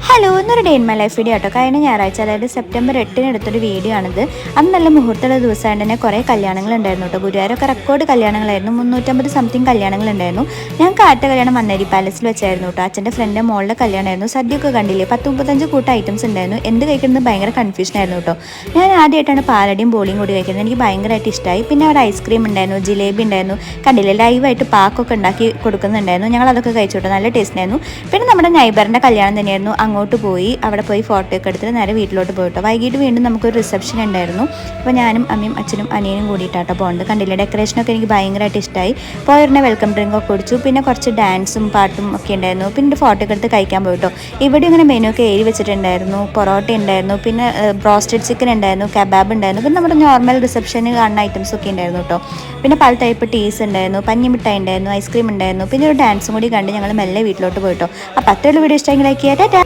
Hello എന്നൊരു day in my life video കേട്ടോ. കഴിഞ്ഞ ഞായറാഴ്ച അതായത് സെപ്റ്റംബർ 8 എടുത്തൊരു വീഡിയോ ആണിത്. അന്ന് നല്ല മുഹൂർത്തമുള്ള ദിവസമായിട്ട് തന്നെ കുറേ കല്യാണങ്ങൾ ഉണ്ടായിരുന്നു കേട്ടോ. ഗുരുവായൂരൊക്കെ റെക്കോർഡ് കല്യാണങ്ങളായിരുന്നു. 350 സംതിങ് കല്യാണങ്ങളുണ്ടായിരുന്നു. ഞങ്ങൾക്ക് ആദ്യത്തെ കല്യാണം മന്നേരി പാലസിൽ വെച്ചായിരുന്നു കേട്ടോ. അച്ഛൻ്റെ ഫ്രണ്ട് മോളുടെ കല്യാണമായിരുന്നു. സദ്യയൊക്കെ കണ്ടില്ലേ, 10-35 കൂട്ടം ഐറ്റംസ് ഉണ്ടായിരുന്നു. എന്ത് കഴിക്കുന്നത് ഭയങ്കര കൺഫ്യൂഷൻ ആയിരുന്നു കേട്ടോ. ഞാൻ ആദ്യമായിട്ടാണ് പാലടിയും ബോളിയും കൂടി കഴിക്കുന്നത്. എനിക്ക് ഭയങ്കരമായിട്ട് ഇഷ്ടമായി. പിന്നെ അവിടെ ഐസ്ക്രീം ഉണ്ടായിരുന്നു, ജിലേബി ഉണ്ടായിരുന്നു. കണ്ടില്ലേ, ലൈവായിട്ട് പാക്കൊക്കെ ഉണ്ടാക്കി കൊടുക്കുന്നുണ്ടായിരുന്നു. ഞങ്ങൾ അതൊക്കെ കഴിച്ചു കേട്ടോ. നല്ല ടേസ്റ്റ് ആയിരുന്നു. പിന്നെ നമ്മുടെ നൈബറിൻ്റെ കല്യാണം തന്നെയായിരുന്നു. അങ്ങോട്ട് പോയി അവിടെ പോയി ഫോട്ടോ ഒക്കെ എടുത്തിട്ട് നേരെ വീട്ടിലോട്ട് പോയിട്ടോ. വൈകിട്ട് വീണ്ടും നമുക്കൊരു റിസപ്ഷൻ ഉണ്ടായിരുന്നു. അപ്പോൾ ഞാനും അമ്മയും അച്ഛനും അനിയനും കൂടിയിട്ടാട്ടോ പോകുന്നത്. കണ്ടില്ലേ, ഡെക്കറേഷനൊക്കെ എനിക്ക് ഭയങ്കരമായിട്ട് ഇഷ്ടമായി. പോയിരുന്ന വെൽക്കം ഡ്രിങ്ക് ഒക്കെ കുടിച്ചു. പിന്നെ കുറച്ച് ഡാൻസും പാട്ടും ഒക്കെ ഉണ്ടായിരുന്നു. പിന്നെ ഫോട്ടോ ഒക്കെ എടുത്ത് കഴിക്കാൻ പോയിട്ടോ. ഇവിടെ ഇങ്ങനെ മെനു ഒക്കെ എഴുതി വെച്ചിട്ടുണ്ടായിരുന്നു. പൊറോട്ട ഉണ്ടായിരുന്നു, പിന്നെ ബ്രോസ്റ്റഡ് ചിക്കൻ ഉണ്ടായിരുന്നു, കബാബ് ഉണ്ടായിരുന്നു, പിന്നെ നമ്മുടെ നോർമൽ റിസപ്ഷന് കാണുന്ന ഐറ്റംസ് ഒക്കെ ഉണ്ടായിരുന്നു കേട്ടോ. പിന്നെ പല ടൈപ്പ് ടീസ് ഉണ്ടായിരുന്നു, പഞ്ഞിമിഠായി ഉണ്ടായിരുന്നു, ഐസ്ക്രീം ഉണ്ടായിരുന്നു. പിന്നെ ഒരു ഡാൻസും കൂടി കണ്ട് ഞങ്ങൾ മെല്ലെ വീട്ടിലോട്ട് പോയിട്ടോ. അപ്പോൾ അത്രയുള്ള വീഡിയോ ഇഷ്ടമെങ്കിൽ ലൈക്ക് ചെയ്യാം.